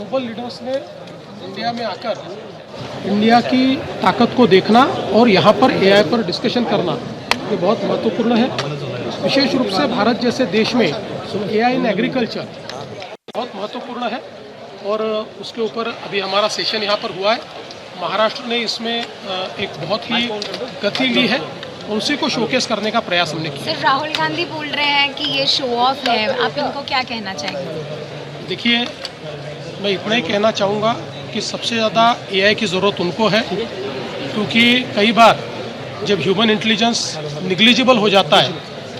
Global leaders ने India में आकर इंडिया की ताकत को देखना और यहाँ पर एआई पर डिस्कशन करना ये बहुत महत्वपूर्ण है। विशेष रूप से भारत जैसे देश में एआई इन एग्रीकल्चर बहुत महत्वपूर्ण है और उसके ऊपर अभी हमारा सेशन यहाँ पर हुआ है। महाराष्ट्र ने इसमें एक बहुत ही गति ली है और उसी को शोकेस करने का प्रयास हमने किया। सर, राहुल गांधी बोल रहे हैं कि ये शो ऑफ है, आप इनको क्या कहना चाहेंगे? देखिए, मैं इतना ही कहना चाहूँगा कि सबसे ज़्यादा एआई की ज़रूरत उनको है, क्योंकि कई बार जब ह्यूमन इंटेलिजेंस निग्लिजिबल हो जाता है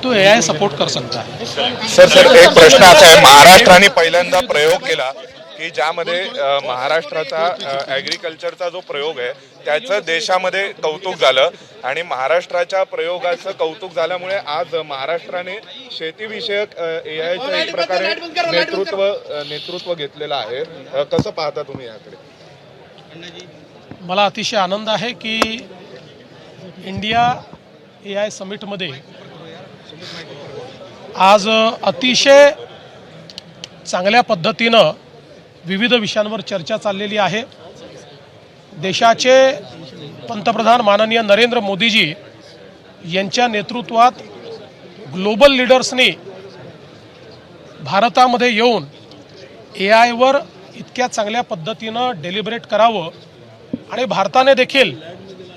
तो एआई सपोर्ट कर सकता है। सर एक प्रश्न असा आहे, महाराष्ट्राने पहिल्यांदा प्रयोग केला की ज्यामध्ये महाराष्ट्राचा ॲग्रिकल्चरचा जो प्रयोग आहे त्याचं देशामध्ये कौतुक झालं आणि महाराष्ट्राच्या प्रयोगाचं कौतुक झाल्यामुळे आज महाराष्ट्राने शेतीविषयक एआयचं एक प्रकारे नेतृत्व घेतलेलं आहे। कसं पाहता तुम्ही याकडे? मला अतिशय आनंद आहे की इंडिया एआय समिटमध्ये आज अतिशय चांगल्या पद्धतीनं विविध विषयांवर चर्चा चाललेली आहे। देशाचे पंतप्रधान माननीय नरेंद्र मोदीजी यांच्या नेतृत्वात ग्लोबल लीडर्सनी भारतामध्ये येऊन एआयवर इतक्या चांगल्या पद्धतीनं डेलिब्रेट करावं आणि भारताने देखील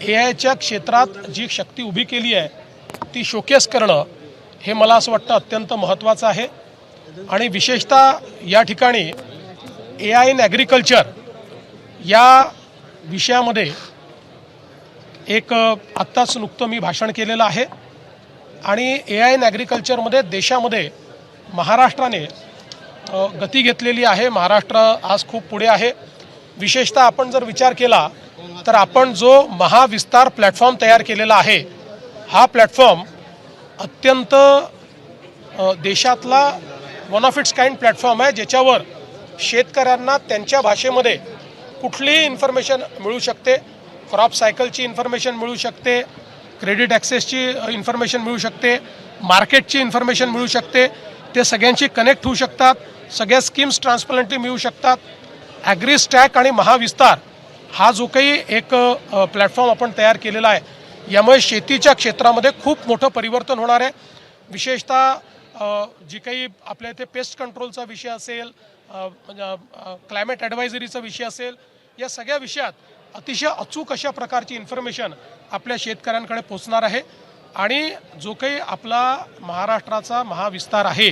एआयच्या क्षेत्रात जी शक्ती उभी केली आहे ती शोकेस करणं हे मला असं वाटतं अत्यंत महत्त्वाचं आहे। आणि विशेषतः या ठिकाणी एआय इन ॲग्रिकल्चर या विषयामध्ये एक आत्ताच नुकतं मी भाषण केलेलं आहे आणि एआय इन ॲग्रिकल्चरमध्ये देशामध्ये महाराष्ट्राने गती घेतलेली आहे। महाराष्ट्र आज खूप पुढे आहे। विशेषतः आपण जर विचार केला तर आपण जो महाविस्तार प्लॅटफॉर्म तयार केलेला आहे हा प्लॅटफॉर्म अत्यंत देशातला one of its kind platform आहे, ज्याच्यावर शेतकऱ्यांना त्यांच्या भाषेमध्ये कुठलीही इन्फॉर्मेशन मिळू शकते। क्रॉप सायकलची इन्फॉर्मेशन मिळू शकते, क्रेडिट ॲक्सेसची इन्फॉर्मेशन मिळू शकते, मार्केटची इन्फॉर्मेशन मिळू शकते, ते सगळ्यांशी कनेक्ट होऊ शकतात, सगळ्या स्कीम्स ट्रान्सपरंटली मिळू शकतात। ॲग्री स्टॅक आणि महाविस्तार हा जो काही एक प्लॅटफॉर्म आपण तयार केलेला आहे यामुळे शेतीच्या क्षेत्रामध्ये खूप मोठं परिवर्तन होणार आहे। विशेषतः जी काही आपल्या इथे पेस्ट कंट्रोलचा विषय असेल, क्लायमेट ॲडवायझरीचा विषय असेल, या सगळ्या विषयात अतिशय अचूक अशा प्रकारची इन्फॉर्मेशन आपल्या शेतकऱ्यांकडे पोचणार आहे। आणि जो काही आपला महाराष्ट्राचा महाविस्तार आहे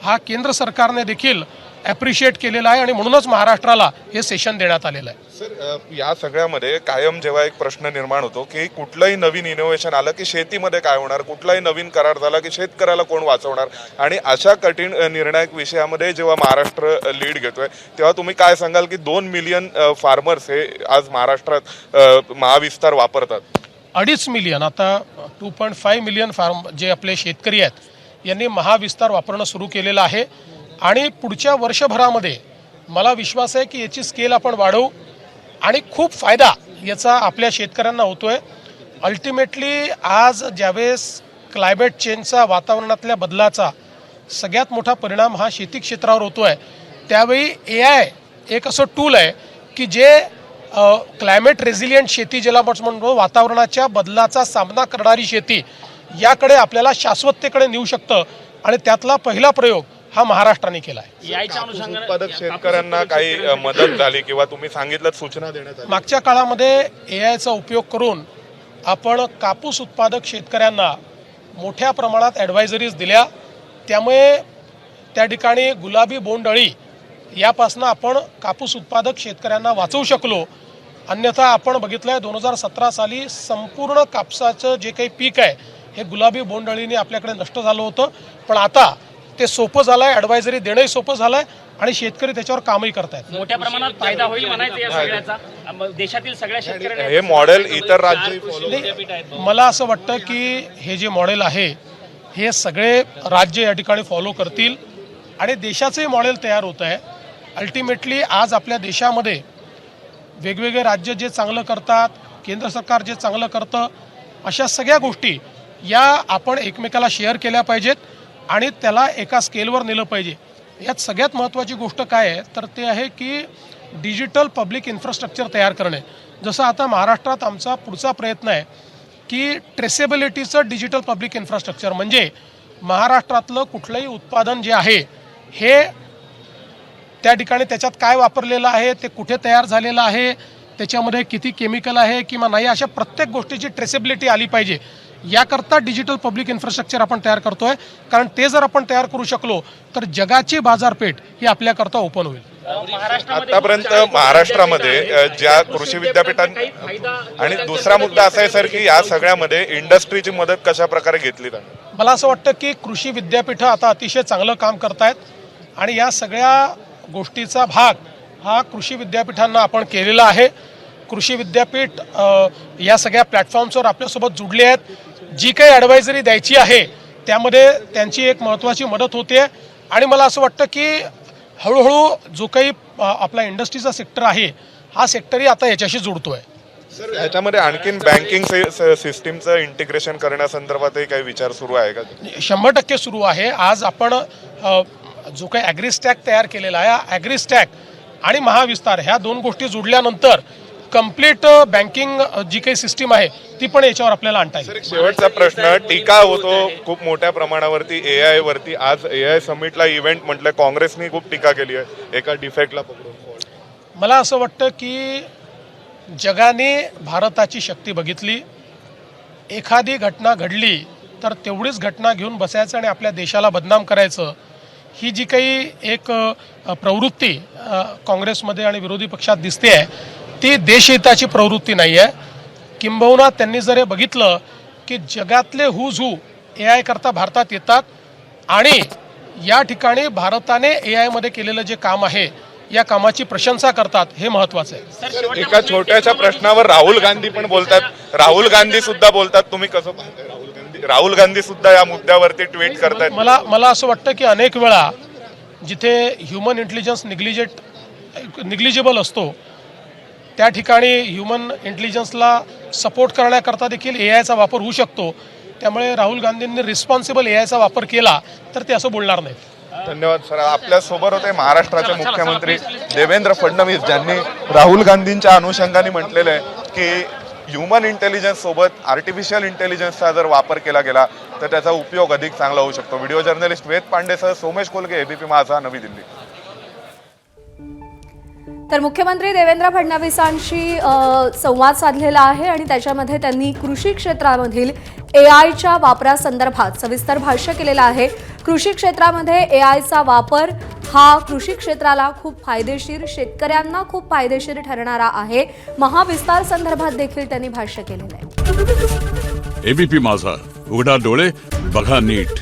हा केंद्र सरकारने देखील ॲप्रिशिएट केलेला आहे आणि म्हणूनच महाराष्ट्राला हे सेशन देण्यात आलेलं आहे। सर या सगळ्यामध्ये कायम जेव्हा एक प्रश्न निर्माण होतो की कुठलंही नवीन इनोव्हेशन आलं की शेतीमध्ये काय होणार, कुठलाही नवीन करार झाला की शेतकऱ्याला कोण वाचवणार, आणि अशा कठीण निर्णायक विषयामध्ये जेव्हा महाराष्ट्र लीड घेतोय तेव्हा तुम्ही काय सांगाल की 2 मिलियन फार्मर्स हे आज महाराष्ट्रात महाविस्तार वापरतात? 2.5 मिलियन, आता 2.5 मिलियन फार्म जे आपले शेतकरी आहेत यांनी महाविस्तार वापरणं सुरू केलेलं आहे आणि पुढच्या वर्षभरामध्ये मला विश्वास आहे की याची स्केल आपण वाढवू आणि खूप फायदा याचा आपल्या शेतकऱ्यांना होतोय। अल्टिमेटली आज ज्यावेळेस क्लायमेट चेंजचा, वातावरणातल्या बदलाचा सगळ्यात मोठा परिणाम हा शेती क्षेत्रावर होतोय, त्यावेळी एआय एक असं टूल आहे की जे क्लायमेट रेझिलियंट शेती ज्याला म्हणतो, वातावरणाच्या बदलाचा सामना करणारी शेती, याकडे आपल्याला शाश्वततेकडे नेऊ शकतं आणि त्यातला पहिला प्रयोग हा महाराष्ट्राने केला आहे। उत्पादक शेतकऱ्यांना काही मदत झाली किंवा तुम्ही सांगितलं सूचना देण्यात आली? मागच्या काळामध्ये एआयचा उपयोग करून आपण कापूस उत्पादक शेतकऱ्यांना मोठ्या प्रमाणात ॲडवायझरीज दिल्या, त्यामुळे त्या ठिकाणी गुलाबी बोंडअळी यापासून आपण कापूस उत्पादक शेतकऱ्यांना वाचवू शकलो। अन्यथा आपण बघितलं आहे 2017 साली संपूर्ण कापसाचं जे काही पीक आहे हे गुलाबी बोंडअळीने आपल्याकडे नष्ट झालं होतं, पण आता ते सोपं झालंय, ॲडवायझरी देणंही सोपं झालंय आणि शेतकरी त्याच्यावर कामही करतायत। मोठ्या प्रमाणात फायदा होईल म्हणायचं या सगळ्याचा देशातील सगळ्या शेतकऱ्यांना। हे मॉडेल इतर राज्य, मला असं वाटतं की हे जे मॉडेल आहे हे सगळे राज्य या ठिकाणी फॉलो करतील आणि देशाचंही मॉडेल तयार होत आहे। अल्टिमेटली आज आपल्या देशामध्ये वेगवेगळे राज्य जे चांगलं करतात, केंद्र सरकार जे चांगलं करतं, अशा सगळ्या गोष्टी या आपण एकमेकाला शेअर केल्या पाहिजेत आणि त्याला एका स्केलवर नेलं पाहिजे। यात सगळ्यात महत्त्वाची गोष्ट काय आहे तर ते आहे की डिजिटल पब्लिक इन्फ्रास्ट्रक्चर तयार करणे. जसं आता महाराष्ट्रात आमचा पुढचा प्रयत्न आहे की ट्रेसेबिलिटीचं डिजिटल पब्लिक इन्फ्रास्ट्रक्चर, म्हणजे महाराष्ट्रातलं कुठलंही उत्पादन जे आहे हे त्या ठिकाणी त्याच्यात काय वापरलेलं आहे, ते कुठे तयार झालेलं आहे, त्याच्यामध्ये किती केमिकल आहे किंवा नाही, अशा प्रत्येक गोष्टीची ट्रेसेबिलिटी आली पाहिजे. याकरता डिजिटल पब्लिक इन्फ्रास्ट्रक्चर आपण तयार करतोय, कारण ते जर आपण तयार करू शकलो तर जगाची बाजारपेठ ही आपल्याकरता ओपन होईल. आतापर्यंत महाराष्ट्रामध्ये ज्या कृषी विद्यापीठां आणि दुसरा मुद्दा असा आहे सर की या सगळ्यामध्ये इंडस्ट्रीची मदत कशा प्रकारे घेतली जाते? मला असं वाटतं की कृषी विद्यापीठं आता अतिशय चांगलं काम करतायत आणि या सगळ्या गोष्टीचा भाग हा कृषी विद्यापीठांना आपण केलेला आहे. कृषी विद्यापीठ या सगळ्या प्लॅटफॉर्म्सवर आपल्यासोबत जुडले आहेत. जी काही ॲडवायझरी द्यायची आहे त्यामध्ये त्यांची एक महत्त्वाची मदत होते आणि मला असं वाटतं की हळूहळू जो काही आपला इंडस्ट्रीचा सेक्टर आहे हा सेक्टरही आता याच्याशी जुडतोय. सर ह्याच्यामध्ये आणखीन बँकिंग सिस्टीमचं इंटिग्रेशन करण्यासंदर्भातही काही विचार सुरू आहे का? 100% सुरू आहे. आज आपण जो काही ॲग्रीस्टॅक तयार केलेला आहे, ॲग्रीस्टॅक आणि महाविस्तार ह्या दोन गोष्टी जुडल्यानंतर कंप्लीट बँकिंग जी काही सिस्टीम आहे ती पण याच्यावर आपल्याला आणता येईल. शेवटचा प्रश्न, टीका होतो खूप मोठ्या प्रमाणावरती AI वरती. आज AI समिटला इव्हेंट म्हटलं, काँग्रेसनी खूप टीका केली आहे एका डिफेक्टला पकडून. मला असं वाटतं की जगाने भारताची शक्ती बघितली. एखादी घटना घडली तर तेवढीच घटना घेऊन बसायचं आणि आपल्या देशाला बदनाम करायचं, ही जी काही एक प्रवृत्ती काँग्रेसमध्ये आणि विरोधी पक्षात दिसते आहे ती देशहिताची प्रवृत्ती नाही आहे. किंबहुना त्यांनी जर हे बघितलं की जगातले हुज हू AI करता भारतात येतात आणि या ठिकाणी भारताने AI मध्ये केलेलं जे काम आहे या कामाची प्रशंसा करतात, हे महत्त्वाचं आहे. एका छोट्याशा प्रश्नावर राहुल गांधी पण बोलतात. राहुल गांधी सुद्धा बोलतात. तुम्ही कसं पाहताय? राहुल गांधी सुद्धा या मुद्द्यावरती ट्विट करतात. मला असं वाटतं की अनेक वेळा जिथे ह्युमन इंटेलिजन्स निग्लिजिबल असतो त्या ठिकाणी ह्युमन इंटेलिजन्सला सपोर्ट करण्याकरता देखील AIचा वापर होऊ शकतो. त्यामुळे राहुल गांधींनी रिस्पॉन्सिबल AIचा वापर केला तर ते असं बोलणार नाहीत. धन्यवाद सर. आपल्या सोबत होते महाराष्ट्राचे मुख्यमंत्री देवेंद्र फडणवीस, ज्यांनी राहुल गांधींच्या अनुषंगाने म्हटलेलं आहे की ह्युमन इंटेलिजन्स सोबत आर्टिफिशियल इंटेलिजन्सचा जर वापर केला गेला तर त्याचा उपयोग अधिक चांगला होऊ शकतो. व्हिडिओ जर्नलिस्ट वेद पांडेसह सोमेश कोलगे, ABP माझा, नवी दिल्ली. तर मुख्यमंत्री देवेंद्र फडणवीसांशी संवाद साधलेला आहे आणि त्याच्यामध्ये त्यांनी कृषी क्षेत्रामधील AIच्या वापरासंदर्भात सविस्तर भाष्य केलेलं आहे. कृषी क्षेत्रामध्ये AIचा वापर हा कृषी क्षेत्राला खूप फायदेशीर, शेतकऱ्यांना खूप फायदेशीर ठरणारा आहे. महाविस्तार संदर्भात देखील त्यांनी भाष्य केलेलं आहे. ABP माझा, उघडा डोळे बघा नीट.